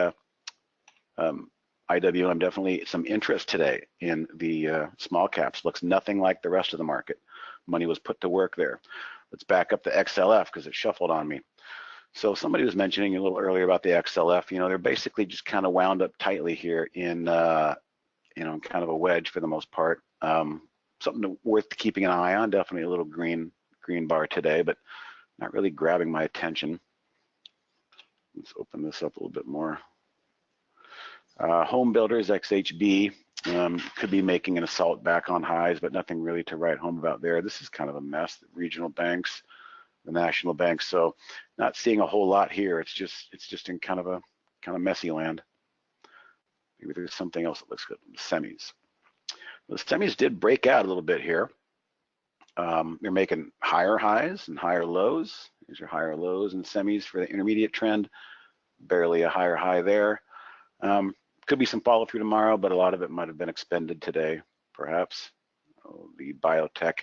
IWM, definitely some interest today in the small caps. Looks nothing like the rest of the market. Money was put to work there. Let's back up the XLF because it shuffled on me. So somebody was mentioning a little earlier about the XLF. You know, they're basically just kind of wound up tightly here in, you know, kind of a wedge for the most part. Something worth keeping an eye on. Definitely a little green bar today, but not really grabbing my attention. Let's open this up a little bit more. Home builders, XHB, could be making an assault back on highs, but nothing really to write home about there. This is kind of a mess. The regional banks, the national banks, so not seeing a whole lot here. It's just in kind of messy land. Maybe there's something else that looks good. The semis. The semis did break out a little bit here. They're making higher highs and higher lows. These are higher lows and semis for the intermediate trend. Barely a higher high there. Could be some follow through tomorrow, but a lot of it might have been expended today, perhaps. Oh, the biotech.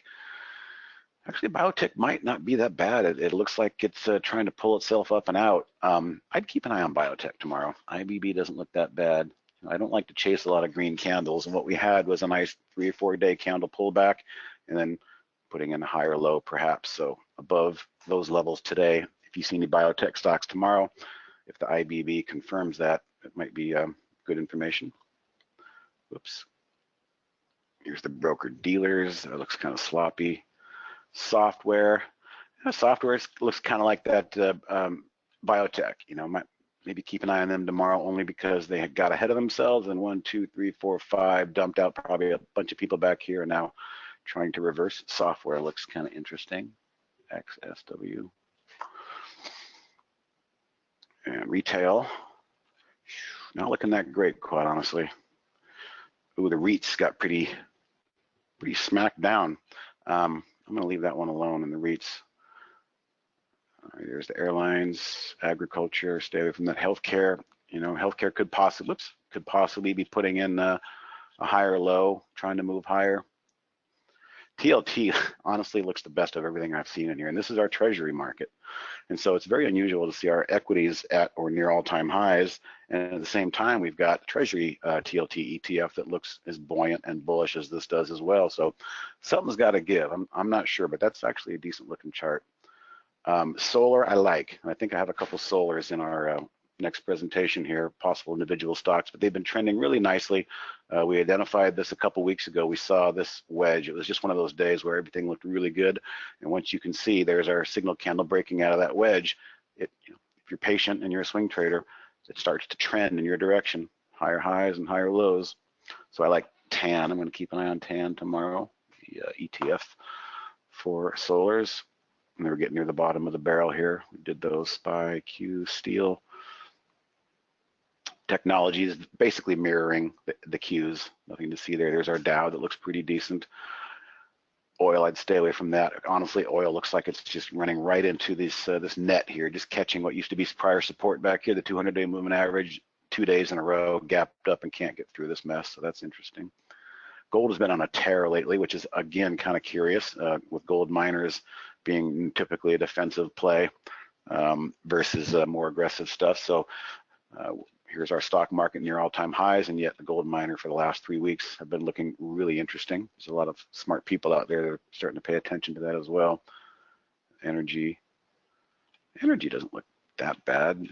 Actually, biotech might not be that bad. It looks like it's trying to pull itself up and out. I'd keep an eye on biotech tomorrow. IBB doesn't look that bad. I don't like to chase a lot of green candles, and what we had was a nice 3 or 4 day candle pullback, and then putting in a higher low perhaps. So above those levels today, if you see any biotech stocks tomorrow, if the IBB confirms that, it might be good information. Whoops. Here's the broker dealers. It looks kind of sloppy. Software. Software looks kind of like that biotech. You know, maybe keep an eye on them tomorrow only because they had got ahead of themselves and 1, 2, 3, 4, 5 dumped out probably a bunch of people back here and now trying to reverse. Software looks kind of interesting. XSW. And retail. Not looking that great, quite honestly. Ooh, the REITs got pretty smacked down. I'm going to leave that one alone in the REITs. All right, there's the airlines, agriculture. Stay away from that. Healthcare. You know, healthcare could possibly be putting in a higher low, trying to move higher. TLT honestly looks the best of everything I've seen in here, and this is our treasury market. And so it's very unusual to see our equities at or near all-time highs, and at the same time we've got treasury TLT ETF that looks as buoyant and bullish as this does as well. So something's got to give. I'm not sure, but that's actually a decent looking chart. Solar I like, and I think I have a couple solars in our next presentation here, possible individual stocks, but they've been trending really nicely. We identified this a couple weeks ago. We saw this wedge. It was just one of those days where everything looked really good. And once you can see, there's our signal candle breaking out of that wedge. You know, if you're patient and you're a swing trader, it starts to trend in your direction, higher highs and higher lows. So I like TAN. I'm going to keep an eye on TAN tomorrow, the ETF for solars. And we're getting near the bottom of the barrel here. We did those SPY, Q, Steel. Technology is basically mirroring the Qs. Nothing to see there. There's our Dow that looks pretty decent. Oil, I'd stay away from that. Honestly, oil looks like it's just running right into this net here, just catching what used to be prior support back here, the 200-day moving average, 2 days in a row, gapped up and can't get through this mess. So that's interesting. Gold has been on a tear lately, which is again kind of curious, with gold miners being typically a defensive play versus more aggressive stuff. So here's our stock market near all-time highs, and yet the gold miner for the last 3 weeks have been looking really interesting. There's a lot of smart people out there that are starting to pay attention to that as well. Energy doesn't look that bad,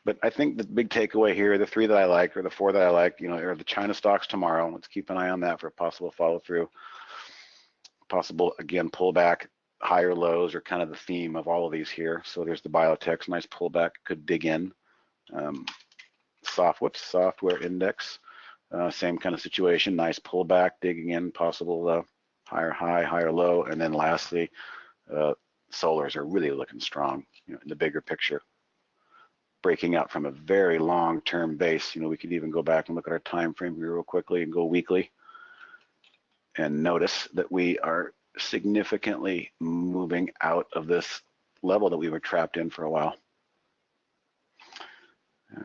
but I think the big takeaway here, the 3 that I like, or the 4 that I like, you know, are the China stocks tomorrow. Let's keep an eye on that for a possible follow-through. Possible, again, pullback, higher lows are kind of the theme of all of these here. So there's the biotechs, nice pullback, could dig in. Software index, same kind of situation, nice pullback, digging in, possible higher high, higher low, and then lastly, solars are really looking strong, you know, in the bigger picture, breaking out from a very long-term base. You know, we could even go back and look at our time frame here real quickly and go weekly, and notice that we are significantly moving out of this level that we were trapped in for a while.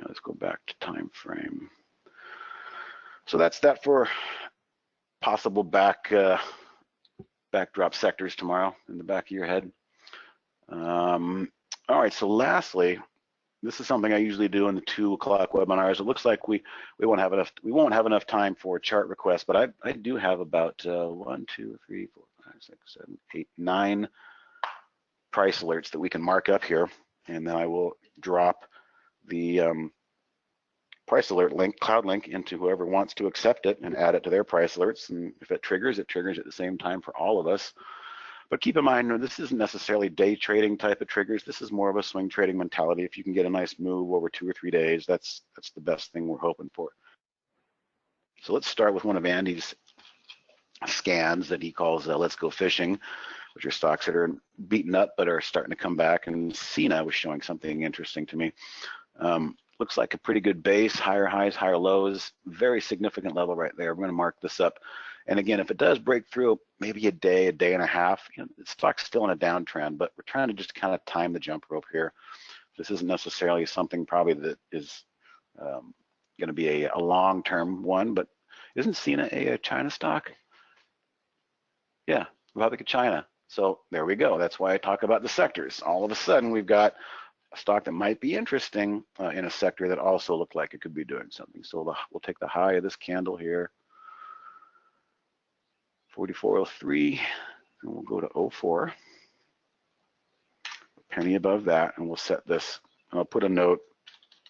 Let's go back to time frame. So that's that for possible backdrop sectors tomorrow in the back of your head. All right, so lastly, this is something I usually do in the 2 o'clock webinars. It looks like we won't have enough time for chart requests, but I do have about 1, 2, 3, 4, 5, 6, 7, 8, 9 price alerts that we can mark up here, and then I will drop the price alert link, cloud link, into whoever wants to accept it and add it to their price alerts. And if it triggers at the same time for all of us. But keep in mind, this isn't necessarily day trading type of triggers. This is more of a swing trading mentality. If you can get a nice move over 2 or 3 days, that's the best thing we're hoping for. So let's start with one of Andy's scans that he calls Let's Go Fishing, which are stocks that are beaten up but are starting to come back. And Cena was showing something interesting to me. Looks like a pretty good base, higher highs, higher lows, very significant level right there. We're going to mark this up. And again, if it does break through maybe a day and a half, the stock's still in a downtrend, but we're trying to just kind of time the jump rope here. This isn't necessarily something probably that is going to be a long-term one, but isn't Cena a China stock? Yeah, Republic of China. So there we go. That's why I talk about the sectors. All of a sudden, we've got a stock that might be interesting in a sector that also looked like it could be doing something. So we'll take the high of this candle here, 44.03, and we'll go to 04, a penny above that, and we'll set this. And I'll put a note,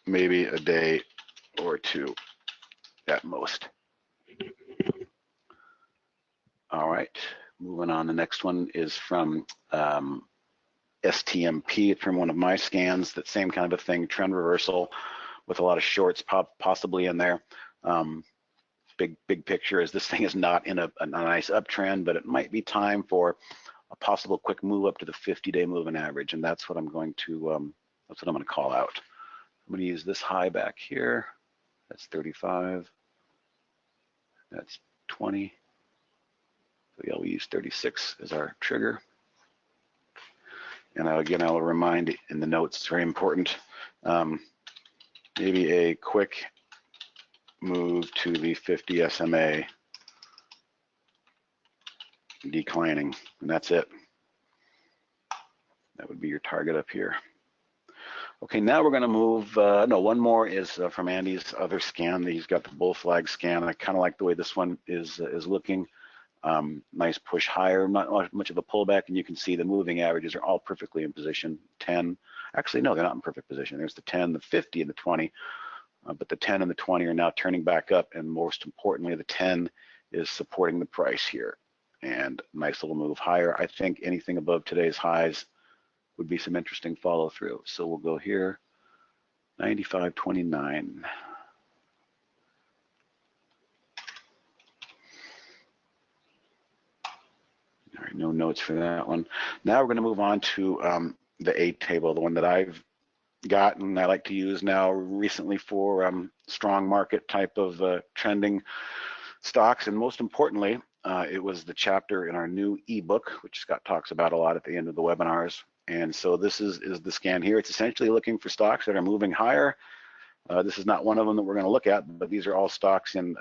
maybe a day or 2 at most. All right, moving on. The next one is from STMP. It's from one of my scans. That same kind of a thing, trend reversal with a lot of shorts possibly in there. Big picture is this thing is not in a nice uptrend, but it might be time for a possible quick move up to the 50-day moving average, and that's what I'm going to call out. I'm going to use this high back here. That's 35. That's 20. So yeah, we use 36 as our trigger. And again, I'll remind in the notes, it's very important. Maybe a quick move to the 50 SMA declining, and that's it. That would be your target up here. Okay, now we're going to move. No, one more is from Andy's other scan. He's got the bull flag scan. I kind of like the way this one is looking. Nice push higher, not much of a pullback, and you can see the moving averages are all perfectly in position. 10, actually no, they're not in perfect position. There's the 10, the 50, and the 20. But the 10 and the 20 are now turning back up, and most importantly, the 10 is supporting the price here. And nice little move higher. I think anything above today's highs would be some interesting follow through. So we'll go here, 95.29. All right, no notes for that one. Now we're going to move on to the A table, the one that I've gotten, I like to use now recently for strong market type of trending stocks. And most importantly, it was the chapter in our new ebook, which Scott talks about a lot at the end of the webinars. And so this is the scan here. It's essentially looking for stocks that are moving higher. This is not one of them that we're going to look at, but these are all stocks in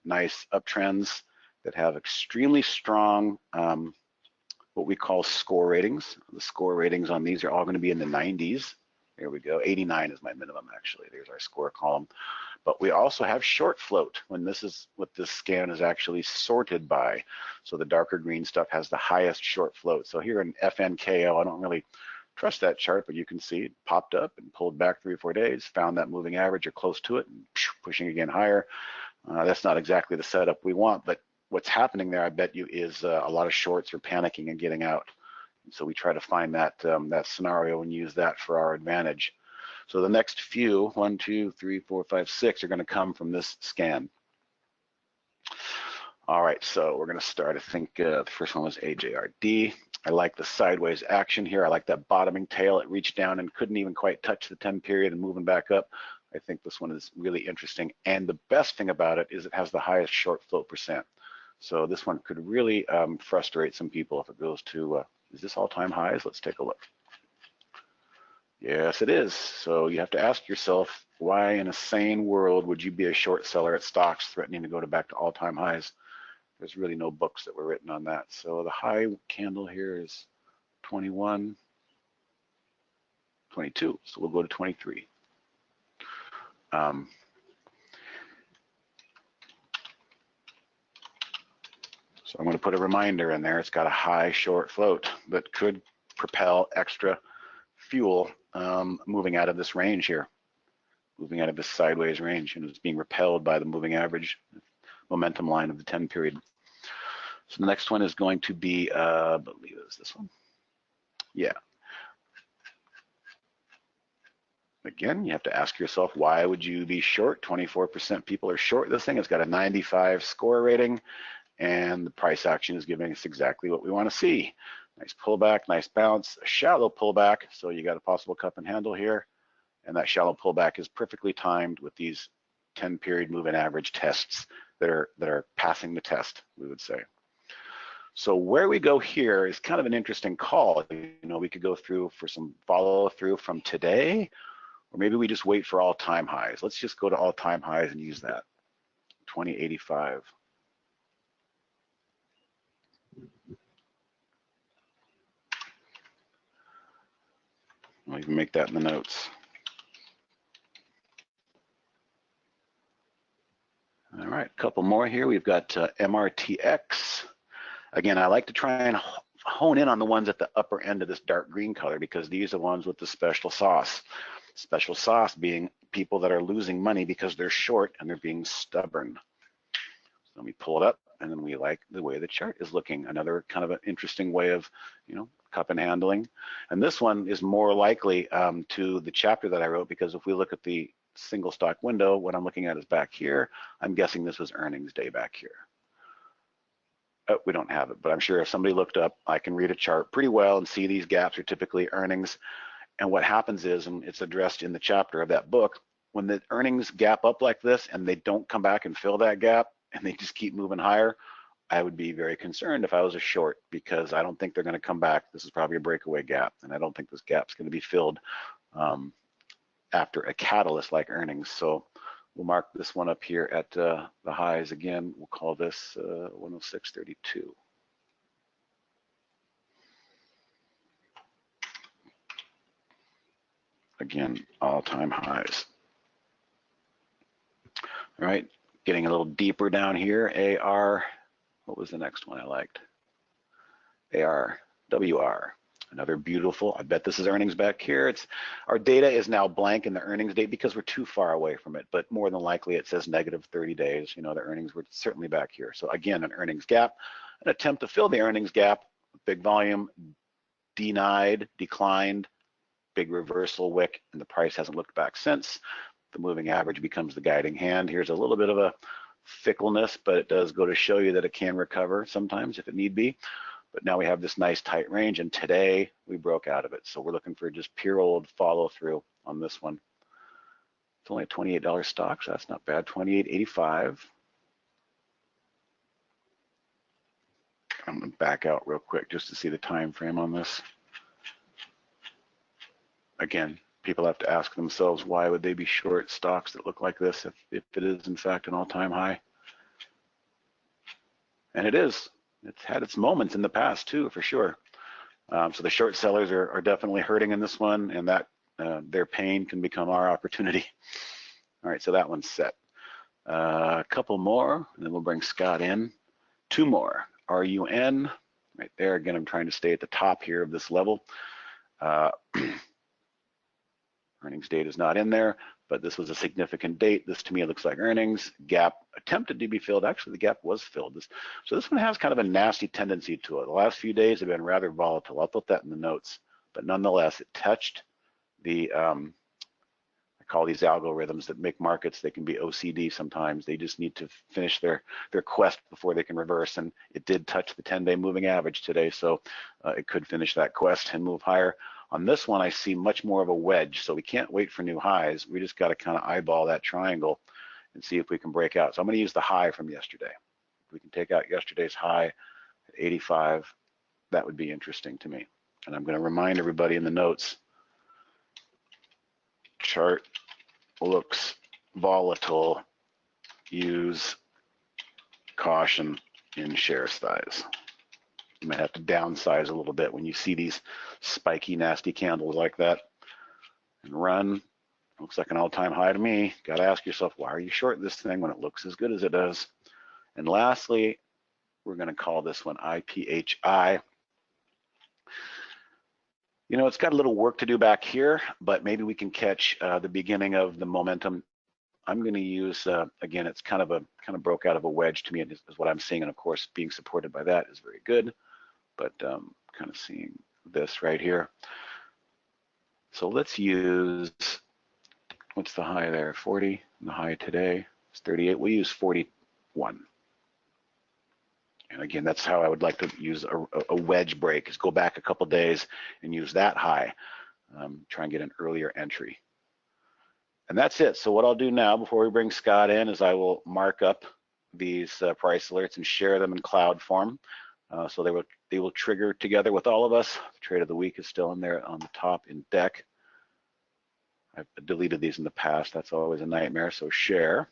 nice uptrends that have extremely strong what we call score ratings. The score ratings on these are all going to be in the 90s. There we go. 89 is my minimum, actually. There's our score column. But we also have short float when this is what this scan is actually sorted by. So the darker green stuff has the highest short float. So here in FNKO, I don't really trust that chart, but you can see it popped up and pulled back 3 or 4 days, found that moving average or close to it, and pushing again higher. That's not exactly the setup we want, but what's happening there, I bet you, is a lot of shorts are panicking and getting out. So we try to find that that scenario and use that for our advantage. So the next few, 1, 2, 3, 4, 5, 6, are going to come from this scan. All right, so we're going to start. I think the first one was AJRD. I like the sideways action here. I like that bottoming tail. It reached down and couldn't even quite touch the 10 period and moving back up. I think this one is really interesting. And the best thing about it is it has the highest short float percent. So this one could really frustrate some people if it goes to is this all-time highs? Let's take a look. Yes, it is. So you have to ask yourself, why in a sane world would you be a short seller at stocks threatening to go back to all-time highs? There's really no books that were written on that. So the high candle here is 21, 22. So we'll go to 23. So I'm going to put a reminder in there. It's got a high short float that could propel extra fuel moving out of this range here, moving out of this sideways range, and it's being repelled by the moving average momentum line of the 10 period. So the next one is going to be, I believe it was this one. Yeah. Again, you have to ask yourself, why would you be short? 24% people are short this thing. It's got a 95 score rating, and the price action is giving us exactly what we want to see. Nice pullback, nice bounce, a shallow pullback. So you got a possible cup and handle here, and that shallow pullback is perfectly timed with these 10 period moving average tests that are passing the test, we would say. So where we go here is kind of an interesting call. You know, we could go through for some follow through from today, or maybe we just wait for all-time highs. Let's just go to all-time highs and use that, 2085. I'll even make that in the notes. All right, a couple more here. We've got MRTX. Again, I like to try and hone in on the ones at the upper end of this dark green color, because these are the ones with the special sauce. Special sauce being people that are losing money because they're short and they're being stubborn. So let me pull it up, and then we like the way the chart is looking. Another kind of an interesting way of, you know, cup and handling. And this one is more likely to the chapter that I wrote, because if we look at the single stock window, what I'm looking at is back here. I'm guessing this was earnings day back here. Oh, we don't have it, but I'm sure if somebody looked up, I can read a chart pretty well and see these gaps are typically earnings. And what happens is, and it's addressed in the chapter of that book, when the earnings gap up like this and they don't come back and fill that gap and they just keep moving higher, I would be very concerned if I was a short, because I don't think they're going to come back. This is probably a breakaway gap, and I don't think this gap's going to be filled after a catalyst like earnings. So we'll mark this one up here at the highs again. We'll call this 106.32. Again, all-time highs. All right, getting a little deeper down here, AR, what was the next one I liked? ARWR, another beautiful, I bet this is earnings back here. Our data is now blank in the earnings date because we're too far away from it, but more than likely it says negative 30 days. You know, the earnings were certainly back here. So again, an earnings gap, an attempt to fill the earnings gap, big volume, denied, declined, big reversal wick, and the price hasn't looked back since. The moving average becomes the guiding hand. Here's a little bit of a fickleness, but it does go to show you that it can recover sometimes if it need be. But now we have this nice tight range, and today we broke out of it. So we're looking for just pure old follow through on this one. It's only a $28 stock, so that's not bad, $28.85. I'm gonna back out real quick just to see the time frame on this. Again, people have to ask themselves, why would they be short stocks that look like this if it is in fact an all-time high? And it is. It's had its moments in the past too, for sure. So the short sellers are definitely hurting in this one, and that their pain can become our opportunity. All right, so that one's set. A couple more, and then we'll bring Scott in. Two more. RUN, right there. Again, I'm trying to stay at the top here of this level. Earnings date is not in there, but this was a significant date. This to me looks like earnings. Gap attempted to be filled. Actually, the gap was filled. So this one has kind of a nasty tendency to it. The last few days have been rather volatile. I'll put that in the notes. But nonetheless, it touched the, I call these algorithms that make markets, they can be OCD sometimes. They just need to finish their quest before they can reverse. And it did touch the 10-day moving average today. So it could finish that quest and move higher. On this one, I see much more of a wedge, so we can't wait for new highs. We just got to kind of eyeball that triangle and see if we can break out. So I'm going to use the high from yesterday. If we can take out yesterday's high at 85, that would be interesting to me. And I'm going to remind everybody in the notes, chart looks volatile. Use caution in share size. You might have to downsize a little bit when you see these spiky, nasty candles like that. And run, Looks like an all-time high to me. Got to ask yourself, why are you short this thing when it looks as good as it does? And lastly, we're going to call this one IPHI. You know, it's got a little work to do back here, but maybe we can catch the beginning of the momentum. I'm going to use, again, it's kind of broke out of a wedge to me, is what I'm seeing. And of course, being supported by that is very good, but kind of seeing this right here. So let's use, what's the high there? 40, and the high today is 38. We'll use 41. And again, that's how I would like to use a wedge break, is go back a couple days and use that high, try and get an earlier entry. And that's it. So what I'll do now before we bring Scott in is I will mark up these price alerts and share them in cloud form. So they will trigger together with all of us. The trade of the week is still in there on the top in deck. I've deleted these in the past. That's always a nightmare. So share,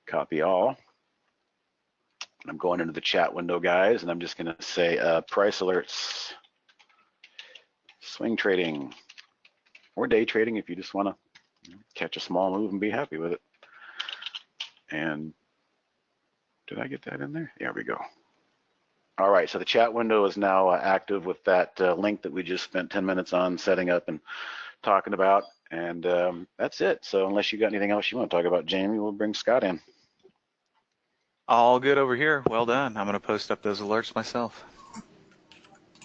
copy all. I'm going into the chat window, guys, and I'm just going to say price alerts, swing trading, or day trading if you just want to catch a small move and be happy with it. And did I get that in there? There we go. All right, so the chat window is now active with that link that we just spent 10 minutes on setting up and talking about. And that's it. So unless you got anything else you want to talk about, Jamie, we'll bring Scott in. All good over here. Well done. I'm going to post up those alerts myself.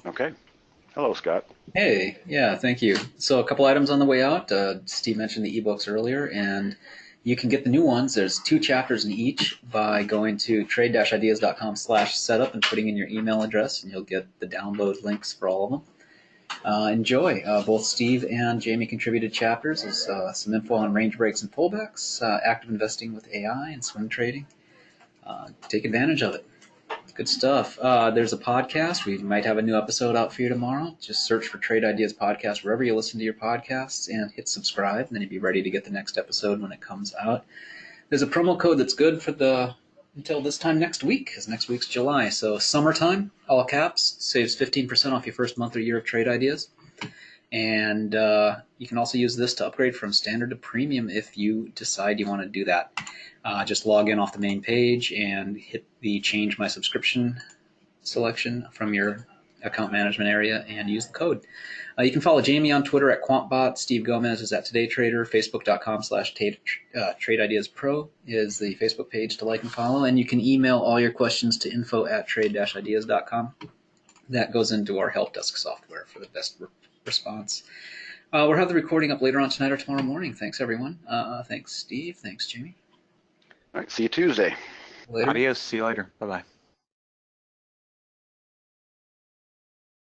Okay. Hello, Scott. Hey, yeah, thank you. So a couple items on the way out. Steve mentioned the ebooks earlier, and you can get the new ones. There's 2 chapters in each by going to trade-ideas.com/setup and putting in your email address, and you'll get the download links for all of them. Enjoy. Both Steve and Jamie contributed chapters. There's some info on range breaks and pullbacks, active investing with AI, and swing trading. Take advantage of it. Good stuff. There's a podcast. We might have a new episode out for you tomorrow. Just search for Trade Ideas Podcast wherever you listen to your podcasts and hit subscribe, and then you'll be ready to get the next episode when it comes out. There's a promo code that's good for until this time next week, because next week's July. So summertime, all caps, saves 15% off your first month or year of Trade Ideas. And you can also use this to upgrade from standard to premium if you decide you want to do that. Just log in off the main page and hit the change my subscription selection from your account management area and use the code. You can follow Jamie on Twitter at QuantBot. Steve Gomez is at TodayTrader. Facebook.com/TradeIdeasPro is the Facebook page to like and follow. And you can email all your questions to info@trade-ideas.com. That goes into our help desk software for the best response. We'll have the recording up later on tonight or tomorrow morning. Thanks, everyone. Thanks, Steve. Thanks, Jamie. All right, see you Tuesday. Later. Adios. See you later. Bye-bye.